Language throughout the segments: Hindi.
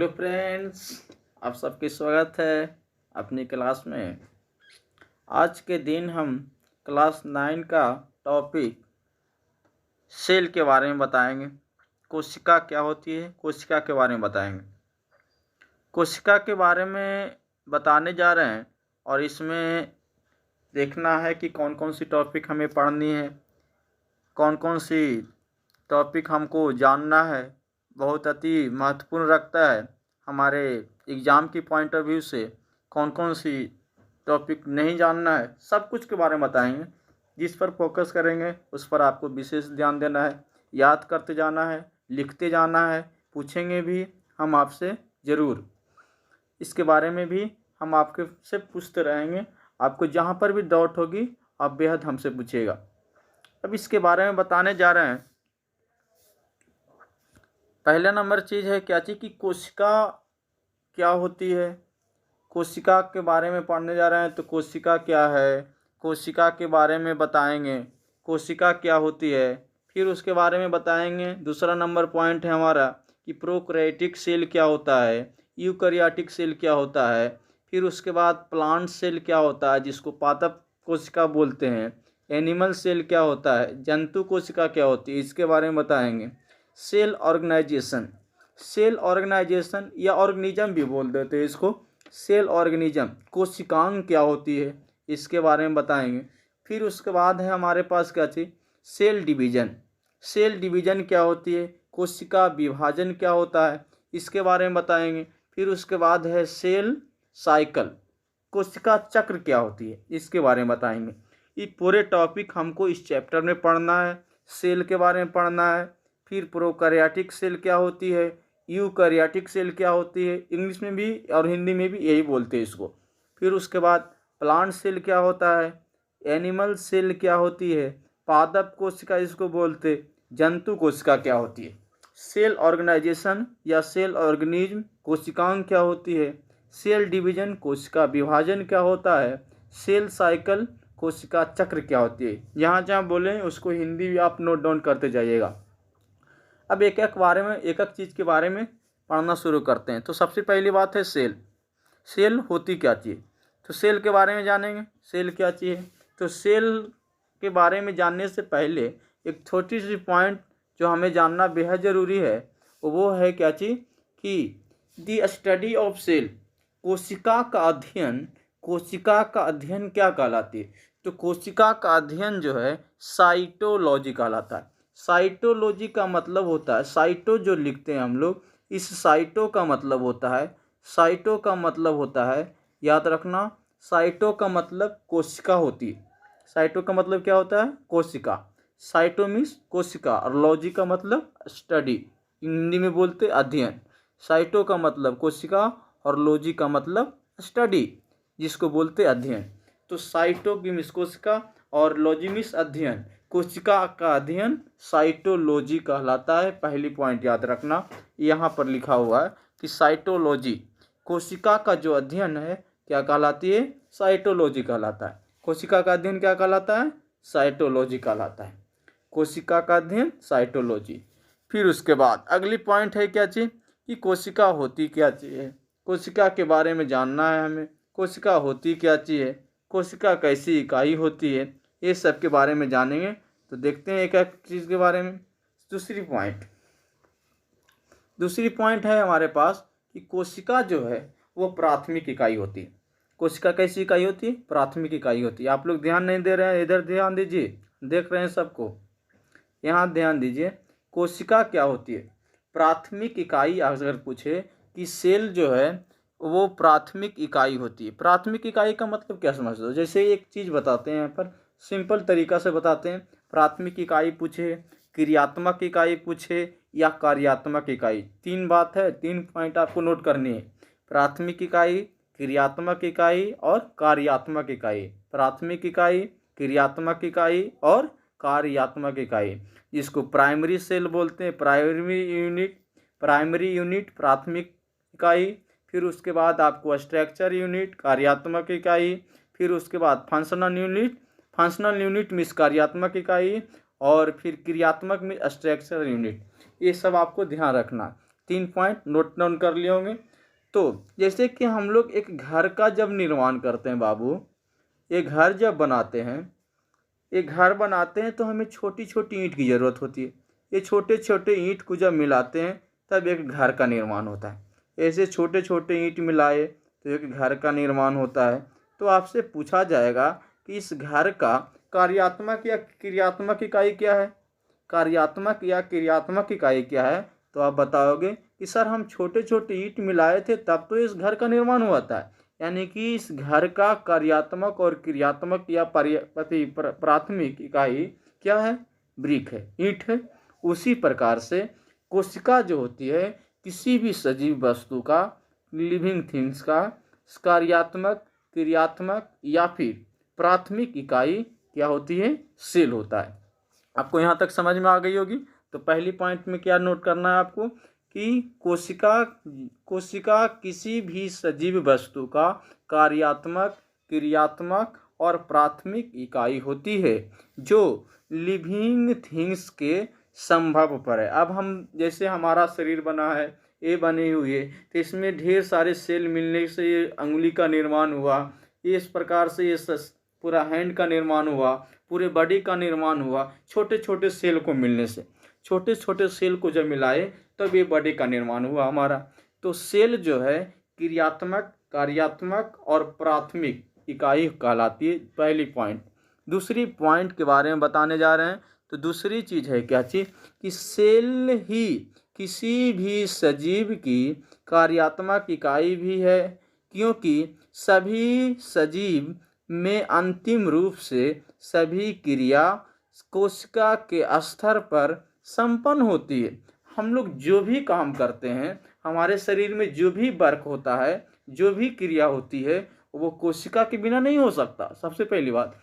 हेलो फ्रेंड्स, आप सबके स्वागत है अपनी क्लास में। आज के दिन हम क्लास 9 का टॉपिक सेल के बारे में बताएंगे। कोशिका क्या होती है, कोशिका के बारे में बताएंगे। कोशिका के बारे में बताने जा रहे हैं और इसमें देखना है कि कौन कौन सी टॉपिक हमें पढ़नी है, कौन कौन सी टॉपिक हमको जानना है। बहुत अति महत्वपूर्ण रखता है हमारे एग्ज़ाम की पॉइंट ऑफ व्यू से। कौन कौन सी टॉपिक नहीं जानना है, सब कुछ के बारे में बताएंगे। जिस पर फोकस करेंगे उस पर आपको विशेष ध्यान देना है, याद करते जाना है, लिखते जाना है। पूछेंगे भी हम आपसे ज़रूर, इसके बारे में भी हम आपके से पूछते रहेंगे। आपको जहाँ पर भी डाउट होगी आप बेहद हमसे पूछिएगा। अब इसके बारे में बताने जा रहे हैं। पहला नंबर चीज़ है क्या चीज़ कि कोशिका क्या होती है। कोशिका के बारे में पढ़ने जा रहे हैं तो कोशिका क्या है, कोशिका के बारे में बताएंगे। कोशिका क्या होती है, फिर उसके बारे में बताएंगे। दूसरा नंबर पॉइंट है हमारा कि प्रोकैरियोटिक सेल क्या होता है, यूकैरियोटिक सेल क्या होता है। फिर उसके बाद प्लांट सेल क्या होता है जिसको पादप कोशिका बोलते हैं। एनिमल सेल क्या होता है, जंतु कोशिका क्या होती है, इसके बारे में बताएंगे। सेल ऑर्गेनाइजेशन, सेल ऑर्गेनाइजेशन या ऑर्गेनिज्म भी बोल देते हैं इसको। सेल ऑर्गेनिज्म, कोशिकांग क्या होती है, इसके बारे में बताएंगे। फिर उसके बाद है हमारे पास क्या चीज़, सेल डिवीज़न। सेल डिवीज़न क्या होती है, कोशिका विभाजन क्या होता है, इसके बारे में बताएंगे। फिर उसके बाद है सेल साइकिल, कोशिका चक्र क्या होती है, इसके बारे में बताएंगे। ये पूरे टॉपिक हमको इस चैप्टर में पढ़ना है। सेल के बारे में पढ़ना है। फिर प्रोकैरियोटिक सेल क्या होती है, यूकैरियोटिक सेल क्या होती है, इंग्लिश में भी और हिंदी में भी यही बोलते हैं इसको। फिर उसके बाद प्लांट सेल क्या होता है, एनिमल सेल क्या होती है, पादप कोशिका इसको बोलते, जंतु कोशिका क्या होती है। सेल ऑर्गेनाइजेशन या सेल ऑर्गेनिज्म, कोशिकांग क्या होती है। सेल डिवीजन, कोशिका विभाजन क्या होता है। सेल साइकिल, कोशिका चक्र क्या होती है। जहाँ जहाँ बोलें उसको हिंदी भी आप नोट डाउन करते जाइएगा। अब एक एक चीज़ के बारे में पढ़ना शुरू करते हैं। तो सबसे पहली बात है सेल। सेल होती क्या चीज़, तो सेल के बारे में जानेंगे। सेल क्या चीज़ है, तो सेल के बारे में जानने से पहले एक छोटी सी पॉइंट जो हमें जानना बेहद ज़रूरी है वो है क्या चीज़ कि द स्टडी ऑफ सेल, कोशिका का अध्ययन। कोशिका का अध्ययन क्या कहलाती है, तो कोशिका का अध्ययन जो है साइटोलॉजी कहलाता है। साइटोलॉजी का मतलब होता है, साइटो जो लिखते हैं हम लोग, इस साइटो का मतलब होता है, साइटो का मतलब होता है, याद रखना, साइटो का मतलब कोशिका होती है। साइटो का मतलब क्या होता है, कोशिका। साइटो मीन्स कोशिका और लॉजी का मतलब स्टडी, हिंदी में बोलते अध्ययन। साइटो का मतलब कोशिका और लॉजी का मतलब स्टडी, जिसको बोलते अध्ययन। तो साइटो की मीन्स कोशिका और लॉजी मीन्स अध्ययन। कोशिका का अध्ययन साइटोलॉजी कहलाता है। पहली पॉइंट याद रखना, यहाँ पर लिखा हुआ है कि साइटोलॉजी, कोशिका का जो अध्ययन है क्या कहलाती है, साइटोलॉजी कहलाता है। कोशिका का अध्ययन क्या कहलाता है, साइटोलॉजी कहलाता है। कोशिका का अध्ययन साइटोलॉजी। फिर उसके बाद अगली पॉइंट है क्या चीज़ कि कोशिका होती क्या चीज़ है। कोशिका के बारे में जानना है हमें। कोशिका होती क्या चीज़ है, कोशिका कैसी इकाई होती है, ये सब के बारे में जानेंगे। तो देखते हैं एक एक चीज़ के बारे में। दूसरी पॉइंट है हमारे पास कि कोशिका जो है वो प्राथमिक इकाई होती है। कोशिका कैसी इकाई होती है, प्राथमिक इकाई होती है। आप लोग ध्यान नहीं दे रहे हैं, इधर ध्यान दीजिए, देख रहे हैं सबको, यहाँ ध्यान दीजिए। कोशिका क्या होती है, प्राथमिक इकाई। अगर पूछे कि सेल जो है वो प्राथमिक इकाई होती है। प्राथमिक इकाई का मतलब क्या समझते हो, जैसे एक चीज़ बताते हैं यहाँ पर, सिंपल तरीका से बताते हैं। प्राथमिक इकाई पूछे, क्रियात्मक इकाई पूछे या कार्यात्मक इकाई, तीन बात है, तीन पॉइंट आपको नोट करनी है। प्राथमिक इकाई, क्रियात्मक इकाई और कार्यात्मक इकाई। प्राथमिक इकाई, क्रियात्मक इकाई और कार्यात्मक इकाई, जिसको प्राइमरी सेल बोलते हैं, प्राइमरी यूनिट प्राथमिक इकाई। फिर उसके बाद आपको स्ट्रक्चर यूनिट, कार्यात्मक इकाई। फिर उसके बाद फंक्शनल यूनिट मीन्स कार्यात्मक इकाई। और फिर क्रियात्मक में स्ट्रक्चर यूनिट। ये सब आपको ध्यान रखना 3 पॉइंट नोट डाउन कर लिए होंगे। तो जैसे कि हम लोग एक घर का जब निर्माण करते हैं बाबू, एक घर जब बनाते हैं, एक घर बनाते हैं तो हमें छोटी छोटी ईंट की ज़रूरत होती है। ये छोटे छोटे ईंट को जब मिलाते हैं तब एक घर का निर्माण होता है। ऐसे छोटे छोटे ईंट मिलाए तो एक घर का निर्माण होता है। तो आपसे पूछा जाएगा कि इस घर का कार्यात्मक या क्रियात्मक इकाई क्या है? कार्यात्मक या क्रियात्मक इकाई क्या है? तो आप बताओगे कि सर हम छोटे छोटे ईंट मिलाए थे तब तो इस घर का निर्माण हुआ था। यानी कि इस घर का कार्यात्मक और क्रियात्मक या प्राथमिक इकाई क्या है? ब्रिक है, ईंट है। उसी प्रकार से कोशिका जो होती है किसी भी सजीव वस्तु का, लिविंग थिंग्स का कार्यात्मक, क्रियात्मक या फिर प्राथमिक इकाई क्या होती है? सेल होता है। आपको यहाँ तक समझ में आ गई होगी। तो पहली पॉइंट में क्या नोट करना है आपको कि कोशिका किसी भी सजीव वस्तु का कार्यात्मक, क्रियात्मक और प्राथमिक इकाई होती है जो लिविंग थिंग्स के संभव पर है। अब हम जैसे हमारा शरीर बना है, ये बनी हुई है, तो इसमें ढेर सारे सेल मिलने से ये अंगुली का निर्माण हुआ, इस प्रकार से ये पूरा हैंड का निर्माण हुआ, पूरे बॉडी का निर्माण हुआ, छोटे छोटे सेल को मिलने से। छोटे छोटे सेल को जब मिलाए तब ये बॉडी का निर्माण हुआ हमारा। तो सेल जो है क्रियात्मक, कार्यात्मक और प्राथमिक इकाई कहलाती है, पहली पॉइंट। दूसरी पॉइंट के बारे में बताने जा रहे हैं। तो दूसरी चीज़ है क्या चीज़ कि सेल ही किसी भी सजीव की कार्यात्मक इकाई भी है, क्योंकि सभी सजीव में अंतिम रूप से सभी क्रिया कोशिका के स्तर पर संपन्न होती है। हम लोग जो भी काम करते हैं, हमारे शरीर में जो भी वर्क होता है, जो भी क्रिया होती है, वो कोशिका के बिना नहीं हो सकता। सबसे पहली बात,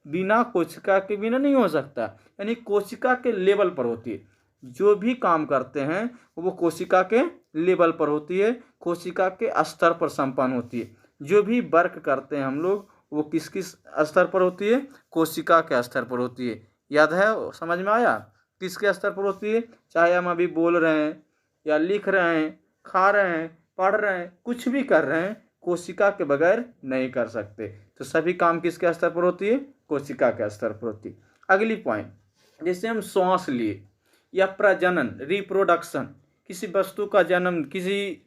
बिना कोशिका के बिना नहीं हो सकता, यानी कोशिका के लेवल पर होती है। जो भी काम करते हैं वो कोशिका के लेवल पर होती है, कोशिका के स्तर पर संपन्न होती है। जो भी वर्क करते हैं हम लोग वो किस किस स्तर पर होती है? कोशिका के स्तर पर होती है। याद है, समझ में आया? किसके स्तर पर होती है? चाहे हम अभी बोल रहे हैं या लिख रहे हैं, खा रहे हैं, पढ़ रहे हैं, कुछ भी कर रहे हैं, कोशिका के बगैर नहीं कर सकते। तो सभी काम किसके स्तर पर होती है? कोशिका के स्तर पर होती है। अगली पॉइंट, जैसे हम श्वास लिए या प्रजनन, रिप्रोडक्शन, किसी वस्तु का जन्म, किसी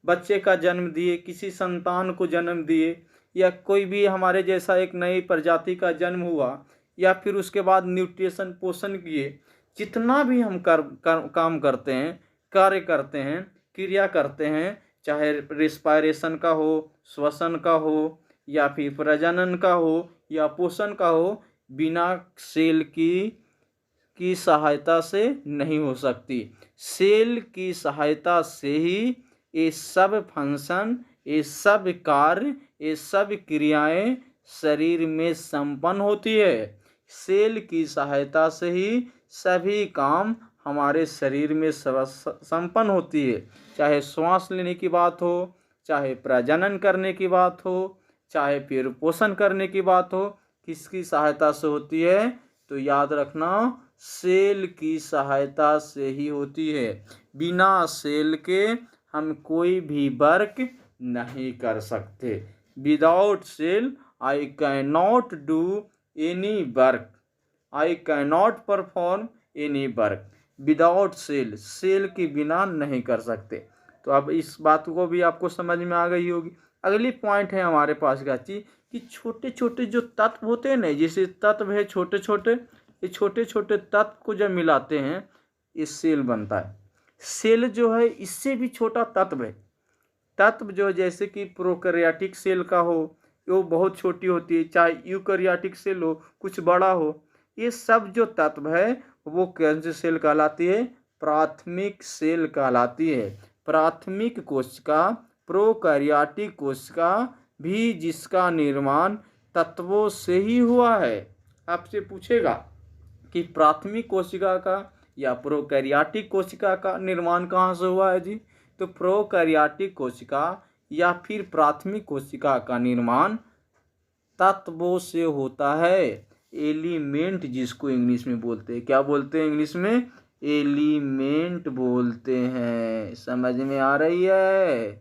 बच्चे का जन्म दिए, किसी संतान को जन्म दिए, या कोई भी हमारे जैसा एक नई प्रजाति का जन्म हुआ, या फिर उसके बाद न्यूट्रिशन, पोषण किए, जितना भी हम काम करते हैं, कार्य करते हैं, क्रिया करते हैं, चाहे रिस्पायरेशन का हो, श्वसन का हो, या फिर प्रजनन का हो, या पोषण का हो, बिना सेल की सहायता से नहीं हो सकती। सेल की सहायता से ही ये सब फंक्शन, ये सब कार्य, ये सब क्रियाएं शरीर में संपन्न होती है। सेल की सहायता से ही सभी काम हमारे शरीर में संपन्न होती है। चाहे श्वास लेने की बात हो, चाहे प्रजनन करने की बात हो, चाहे फिर पोषण करने की बात हो, किसकी सहायता से होती है? तो याद रखना, सेल की सहायता से ही होती है। बिना सेल के हम कोई भी वर्क नहीं कर सकते। Without cell I can not do any work, I can not perform any work. Without cell, cell के बिना नहीं कर सकते। तो अब इस बात को भी आपको समझ में आ गई होगी। अगली पॉइंट है हमारे पास गाची कि छोटे छोटे जो तत्व होते हैं ना, जैसे तत्व है छोटे छोटे, ये छोटे छोटे तत्व को जब मिलाते हैं ये सेल बनता है। सेल जो है इससे भी छोटा तत्व है। तत्व जो जैसे कि प्रोकैरियोटिक सेल का हो, वो बहुत छोटी होती है, चाहे यूकैरियोटिक सेल हो, कुछ बड़ा हो। ये सब जो तत्व है वो कौन सी सेल कहलाती है? प्राथमिक सेल कहलाती है। प्राथमिक कोशिका, प्रोकैरियोटिक कोशिका भी जिसका निर्माण तत्वों से ही हुआ है। आपसे पूछेगा कि प्राथमिक कोशिका का या प्रोकैरियोटिक कोशिका का निर्माण कहाँ से हुआ है जी? तो प्रोकैरियोटिक कोशिका या फिर प्राथमिक कोशिका का निर्माण तत्वों से होता है। एलिमेंट जिसको इंग्लिश में बोलते हैं, क्या बोलते हैं इंग्लिश में? एलिमेंट बोलते हैं। समझ में आ रही है?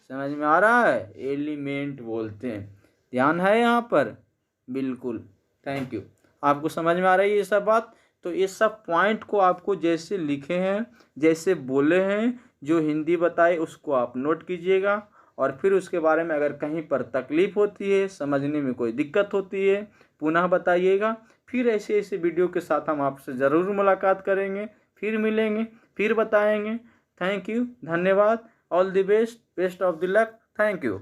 समझ में आ रहा है? एलिमेंट बोलते हैं। ध्यान है यहाँ पर? बिल्कुल। Thank you. आपको समझ में आ रही है ये सब बात? तो ये सब पॉइंट को आपको जैसे लिखे हैं, जैसे बोले हैं, जो हिंदी बताए उसको आप नोट कीजिएगा। और फिर उसके बारे में अगर कहीं पर तकलीफ होती है, समझने में कोई दिक्कत होती है, पुनः बताइएगा। फिर ऐसे ऐसे वीडियो के साथ हम आपसे ज़रूर मुलाकात करेंगे, फिर मिलेंगे, फिर बताएंगे। थैंक यू, धन्यवाद। All the best, best of the luck. Thank you.